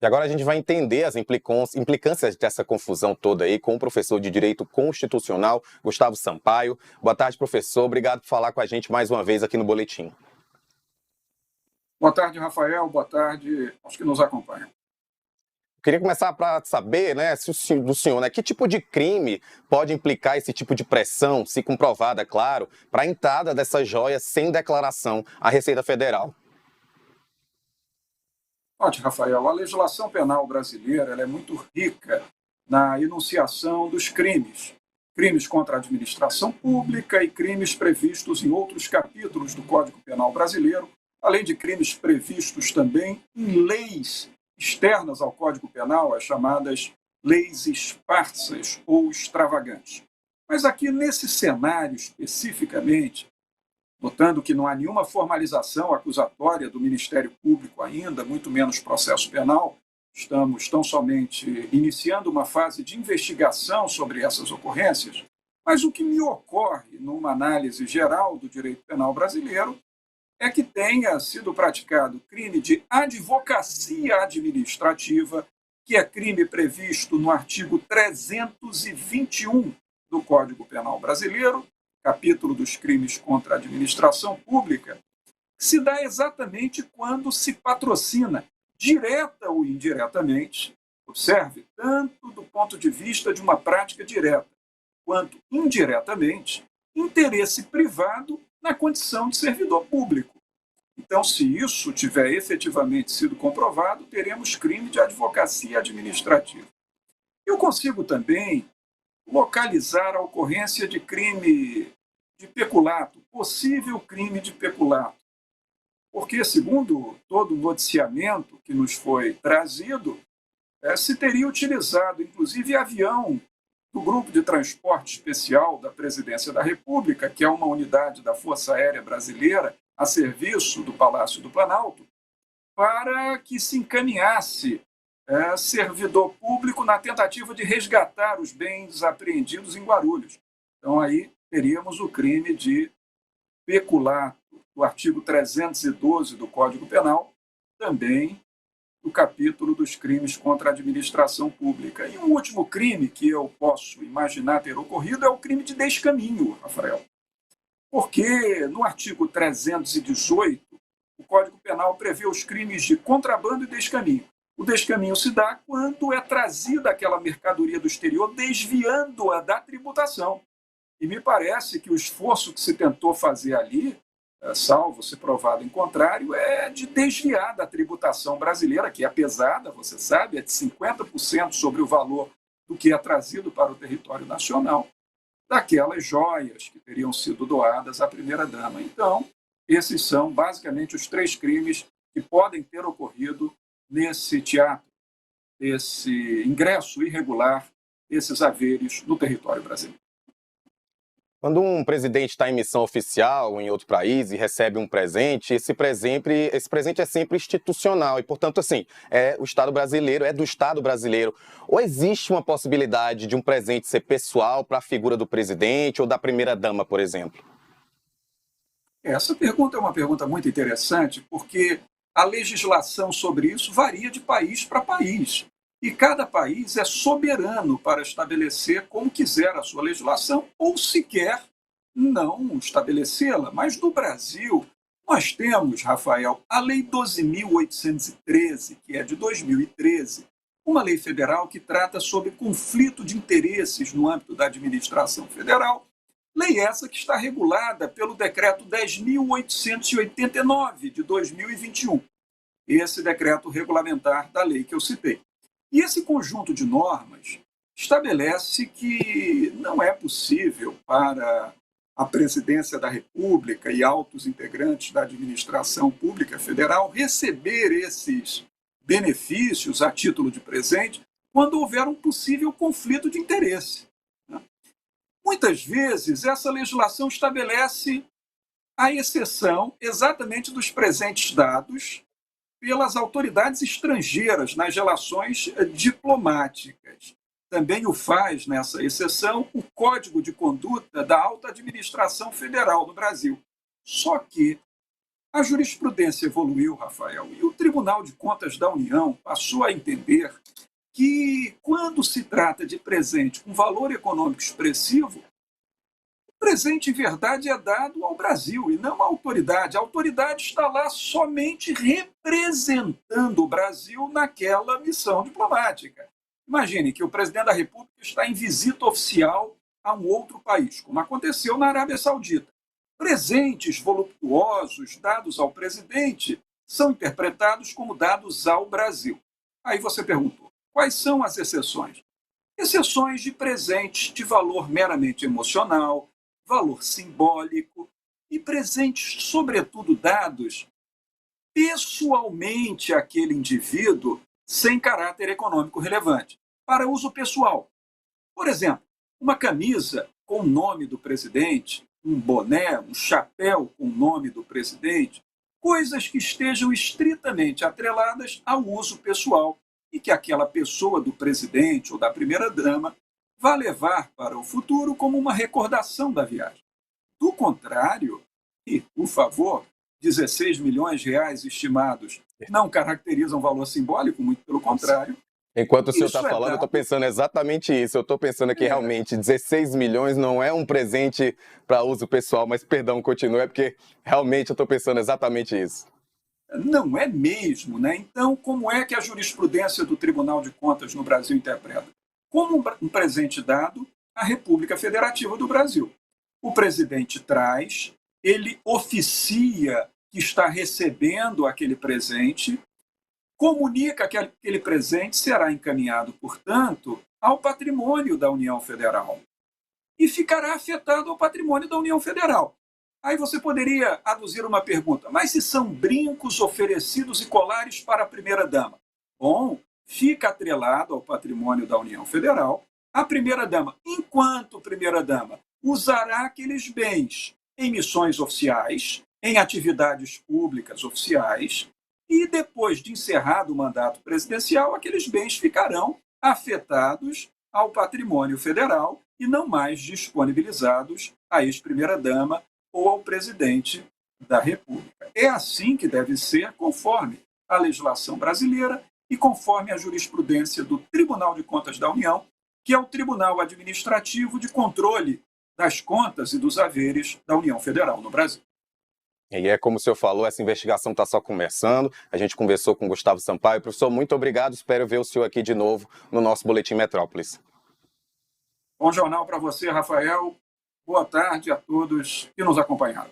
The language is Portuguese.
E agora a gente vai entender as implicâncias dessa confusão toda aí com o professor de Direito Constitucional, Gustavo Sampaio. Boa tarde, professor. Obrigado por falar com a gente mais uma vez aqui no Boletim. Boa tarde, Rafael. Boa tarde aos que nos acompanham. Queria começar para saber, né, do senhor, né, que tipo de crime pode implicar esse tipo de pressão, se comprovada, claro, para a entrada dessas joias sem declaração à Receita Federal? Note, Rafael, a legislação penal brasileira ela é muito rica na enunciação dos crimes. Crimes contra a administração pública e crimes previstos em outros capítulos do Código Penal brasileiro, além de crimes previstos também em leis externas ao Código Penal, as chamadas leis esparsas ou extravagantes. Mas aqui nesse cenário especificamente, notando que não há nenhuma formalização acusatória do Ministério Público ainda, muito menos processo penal, estamos tão somente iniciando uma fase de investigação sobre essas ocorrências, mas o que me ocorre numa análise geral do direito penal brasileiro é que tenha sido praticado crime de advocacia administrativa, que é crime previsto no artigo 321 do Código Penal brasileiro, capítulo dos crimes contra a administração pública, que se dá exatamente quando se patrocina, direta ou indiretamente, observe, tanto do ponto de vista de uma prática direta, quanto indiretamente, interesse privado na condição de servidor público. Então, se isso tiver efetivamente sido comprovado, teremos crime de advocacia administrativa. Eu consigo também localizar a ocorrência de crime de peculato, possível crime de peculato. Porque, segundo todo o noticiamento que nos foi trazido, se teria utilizado, inclusive, avião do Grupo de Transporte Especial da Presidência da República, que é uma unidade da Força Aérea Brasileira, a serviço do Palácio do Planalto, para que se encaminhasse servidor público na tentativa de resgatar os bens apreendidos em Guarulhos. Então, aí teríamos o crime de peculato, do artigo 312 do Código Penal, também do capítulo dos crimes contra a administração pública. E um último crime que eu posso imaginar ter ocorrido é o crime de descaminho, Rafael. Porque no artigo 318, o Código Penal prevê os crimes de contrabando e descaminho. O descaminho se dá quando é trazida aquela mercadoria do exterior, desviando-a da tributação. E me parece que o esforço que se tentou fazer ali, salvo se provado em contrário, é de desviar da tributação brasileira, que é pesada, você sabe, é de 50% sobre o valor do que é trazido para o território nacional, daquelas joias que teriam sido doadas à primeira-dama. Então, esses são basicamente os três crimes que podem ter ocorrido nesse teatro, esse ingresso irregular, esses haveres no território brasileiro. Quando um presidente está em missão oficial em outro país e recebe um presente, esse presente é sempre institucional e, portanto, assim, o Estado brasileiro, é do Estado brasileiro. Ou existe uma possibilidade de um presente ser pessoal para a figura do presidente ou da primeira-dama, por exemplo? Essa pergunta é uma pergunta muito interessante, porque a legislação sobre isso varia de país para país. E cada país é soberano para estabelecer como quiser a sua legislação, ou sequer não estabelecê-la. Mas no Brasil, nós temos, Rafael, a Lei 12.813, que é de 2013, uma lei federal que trata sobre conflito de interesses no âmbito da administração federal. Lei essa que está regulada pelo Decreto 10.889, de 2021. Esse decreto regulamentar da lei que eu citei. E esse conjunto de normas estabelece que não é possível para a Presidência da República e altos integrantes da administração pública federal receber esses benefícios a título de presente quando houver um possível conflito de interesse. Muitas vezes, essa legislação estabelece a exceção exatamente dos presentes dados pelas autoridades estrangeiras nas relações diplomáticas. Também o faz, nessa exceção, o Código de Conduta da Alta Administração Federal no Brasil. Só que A jurisprudência evoluiu, Rafael, e o Tribunal de Contas da União passou a entender que, quando se trata de presente com valor econômico expressivo, o presente, em verdade, é dado ao Brasil e não à autoridade. A autoridade está lá somente representando o Brasil naquela missão diplomática. Imagine que o presidente da República está em visita oficial a um outro país, como aconteceu na Arábia Saudita. Presentes voluptuosos dados ao presidente são interpretados como dados ao Brasil. Aí você perguntou, quais são as exceções? Exceções de presentes de valor meramente emocional, valor simbólico e presentes, sobretudo, dados pessoalmente àquele indivíduo sem caráter econômico relevante, para uso pessoal. Por exemplo, uma camisa com o nome do presidente, um boné, um chapéu com o nome do presidente, coisas que estejam estritamente atreladas ao uso pessoal e que aquela pessoa do presidente ou da primeira-dama vá levar para o futuro como uma recordação da viagem. Do contrário, e, por favor, 16 milhões de reais estimados não caracterizam valor simbólico, muito pelo contrário. Enquanto o senhor está falando, eu estou pensando exatamente isso. Eu estou pensando que realmente 16 milhões não é um presente para uso pessoal, mas perdão, continue, é porque realmente eu estou pensando exatamente isso. Não é mesmo, né? Então, como é que a jurisprudência do Tribunal de Contas no Brasil interpreta? Como um presente dado à República Federativa do Brasil. O presidente traz, ele oficia que está recebendo aquele presente, comunica que aquele presente será encaminhado, portanto, ao patrimônio da União Federal e ficará afetado ao patrimônio da União Federal. Aí você poderia aduzir uma pergunta, mas se são brincos oferecidos e colares para a primeira-dama? Bom, fica atrelado ao patrimônio da União Federal. A primeira-dama, enquanto primeira-dama, usará aqueles bens em missões oficiais, em atividades públicas oficiais, e depois de encerrado o mandato presidencial, aqueles bens ficarão afetados ao patrimônio federal e não mais disponibilizados à ex-primeira-dama ou ao presidente da República. É assim que deve ser, conforme a legislação brasileira e conforme a jurisprudência do Tribunal de Contas da União, que é o Tribunal Administrativo de Controle das Contas e dos Haveres da União Federal no Brasil. E é como o senhor falou, essa investigação está só começando. A gente conversou com o Gustavo Sampaio. Professor, muito obrigado. Espero ver o senhor aqui de novo no nosso Boletim Metrópolis. Bom jornal para você, Rafael. Boa tarde a todos que nos acompanharam.